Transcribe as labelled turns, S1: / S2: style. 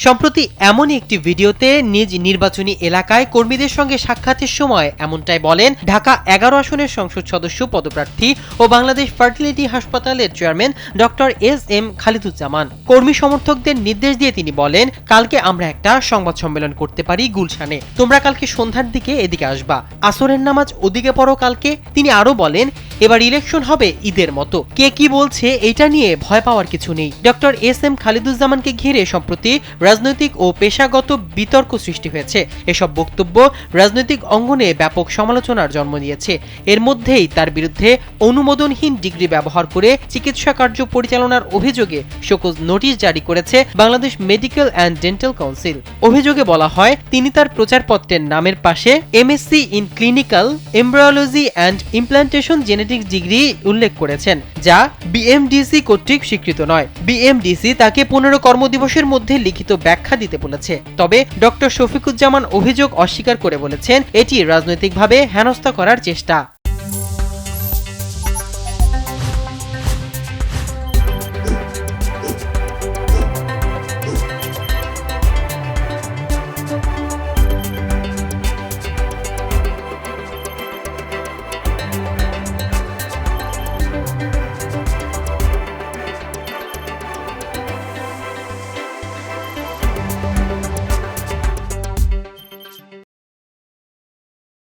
S1: সম্প্রতি এমনই একটি ভিডিওতে নিজ নির্বাচনী এলাকায় কর্মীদের সঙ্গে সাক্ষাতের সময় এমনটাই বলেন ঢাকা 11 আসনের সংসদ সদস্য পদপ্রার্থী ও বাংলাদেশ ফার্টিলিটি হাসপাতালের চেয়ারম্যান ডক্টর এস.এম. খালিদুজ্জামান। কর্মী সমর্থকদের নির্দেশ দিয়ে তিনি বলেন, কালকে আমরা একটা সংবাদ সম্মেলন করতে পারি গুলশানে, তোমরা কালকে সন্ধ্যার দিকে এদিকে আসবা, আসরের নামাজ ওদিকে পড়ো কালকে। তিনি আরো বলেন, এবার ইলেকশন হবে ঈদের মতো, কে কি বলছে এটা নিয়ে ভয় পাওয়ার কিছু নেই। Doctor SM. খালিদুজ্জামানকে ঘিরে সম্প্রতি রাজনৈতিক ও পেশাগত বিতর্ক সৃষ্টি হয়েছে। এসব বক্তব্য রাজনৈতিক অঙ্গনে ব্যাপক সমালোচনার জন্ম দিয়েছে। এর মধ্যেই তার বিরুদ্ধে অনুমোদনহীন ডিগ্রি ব্যবহার করে চিকিৎসা কার্য পরিচালনার অভিযোগে শোকজ নোটিশ জারি করেছে Bangladesh medical and dental council. অভিযোগে বলা হয়, তিনি তার প্রচারপত্রের নামের পাশে MSc in clinical embryology and implantation genetics degree উল্লেখ করেছেন, যা বিএমডিসি কর্তৃক স্বীকৃত নয়। বিএমডিসি তাকে 15 কর্মদিবসের মধ্যে লিখিত ব্যাখ্যা দিতে বলেছে। তবে ডক্টর শফিকুজ্জামান অভিযোগ অস্বীকার করে বলেছেন, এটি রাজনৈতিকভাবে হেনস্থা করার চেষ্টা।